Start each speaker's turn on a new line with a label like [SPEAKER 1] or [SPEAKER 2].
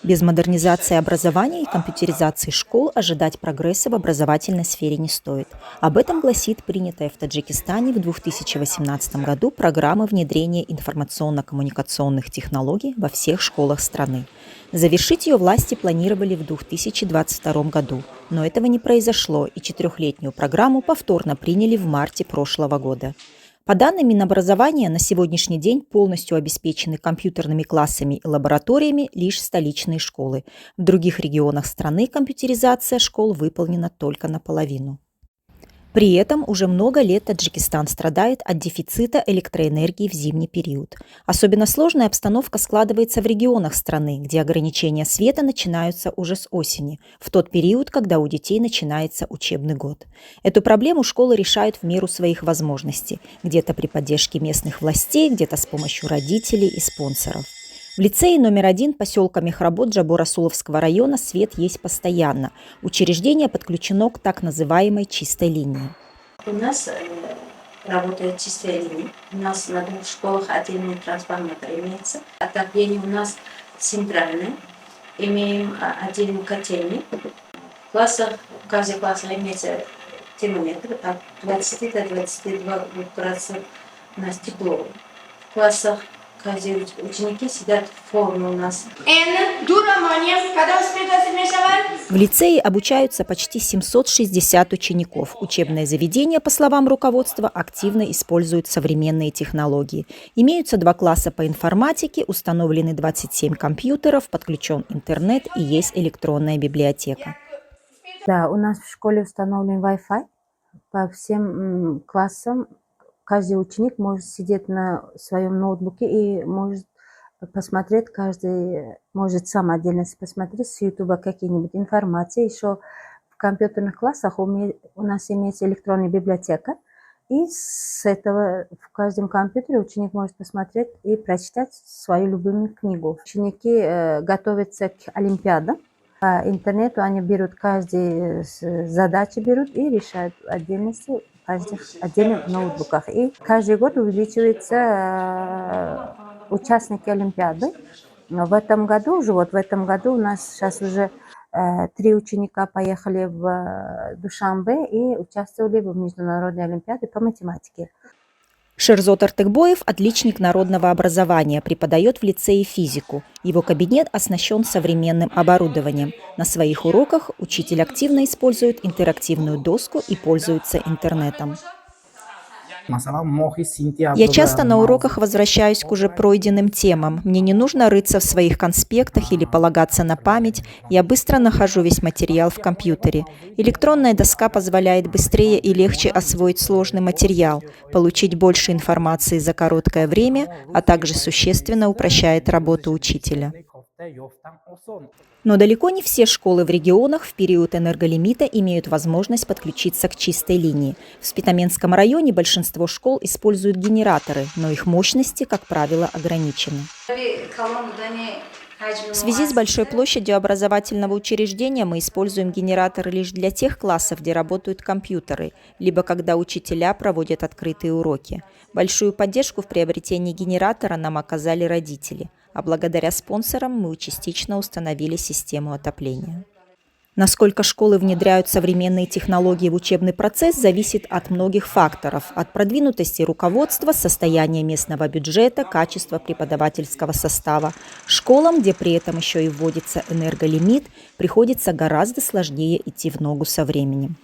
[SPEAKER 1] Без модернизации образования и компьютеризации школ ожидать прогресса в образовательной сфере не стоит. Об этом гласит принятая в Таджикистане в 2018 году программа внедрения информационно-коммуникационных технологий во всех школах страны. Завершить ее власти планировали в 2022 году, но этого не произошло, и четырехлетнюю программу повторно приняли в марте прошлого года. По данным Минобразования, на сегодняшний день полностью обеспечены компьютерными классами и лабораториями лишь столичные школы. В других регионах страны компьютеризация школ выполнена только наполовину. При этом уже много лет Таджикистан страдает от дефицита электроэнергии в зимний период. Особенно сложная обстановка складывается в регионах страны, где ограничения света начинаются уже с осени, в тот период, когда у детей начинается учебный год. Эту проблему школы решают в меру своих возможностей, где-то при поддержке местных властей, где-то с помощью родителей и спонсоров. В лицее номер 1 поселка Мехработ Джабо-Расуловского района свет есть постоянно. Учреждение подключено к так называемой чистой линии.
[SPEAKER 2] У нас работает чистая линия. У нас на двух школах отдельный трансформатор имеется. Отопление у нас центральное. Имеем отдельную котельную. В каждой классе имеется термометр от 20 до 22 градусов у нас тепло. В классах каждые ученики сидят в форме у нас.
[SPEAKER 1] В лицее обучаются почти 760 учеников. Учебное заведение, по словам руководства, активно использует современные технологии. Имеются 2 класса по информатике, установлены 27 компьютеров, подключен интернет и есть электронная библиотека.
[SPEAKER 3] Да, у нас в школе установлен Wi-Fi по всем классам. Каждый ученик может сидеть на своем ноутбуке и может посмотреть, каждый может сам отдельно посмотреть с YouTube какие-нибудь информации. Еще в компьютерных классах у нас имеется электронная библиотека, и с этого в каждом компьютере ученик может посмотреть и прочитать свою любимую книгу. Ученики готовятся к олимпиадам. По интернету они берут каждую задачу берут и решают отдельности в отдельных ноутбуках. И каждый год увеличиваются участники Олимпиады. Но в этом году у нас сейчас уже 3 ученика поехали в Душанбе и участвовали в международной олимпиаде по математике.
[SPEAKER 1] Шерзот Артыкбоев – отличник народного образования, преподает в лицее физику. Его кабинет оснащен современным оборудованием. На своих уроках учитель активно использует интерактивную доску и пользуется интернетом. Я часто на уроках возвращаюсь к уже пройденным темам. Мне не нужно рыться в своих конспектах или полагаться на память. Я быстро нахожу весь материал в компьютере. Электронная доска позволяет быстрее и легче освоить сложный материал, получить больше информации за короткое время, а также существенно упрощает работу учителя. Но далеко не все школы в регионах в период энерголимита имеют возможность подключиться к чистой линии. В Спитаменском районе большинство школ используют генераторы, но их мощности, как правило, ограничены. В связи с большой площадью образовательного учреждения мы используем генераторы лишь для тех классов, где работают компьютеры, либо когда учителя проводят открытые уроки. Большую поддержку в приобретении генератора нам оказали родители, а благодаря спонсорам мы частично установили систему отопления. Насколько школы внедряют современные технологии в учебный процесс, зависит от многих факторов. От продвинутости руководства, состояния местного бюджета, качества преподавательского состава. Школам, где при этом еще и вводится энерголимит, приходится гораздо сложнее идти в ногу со временем.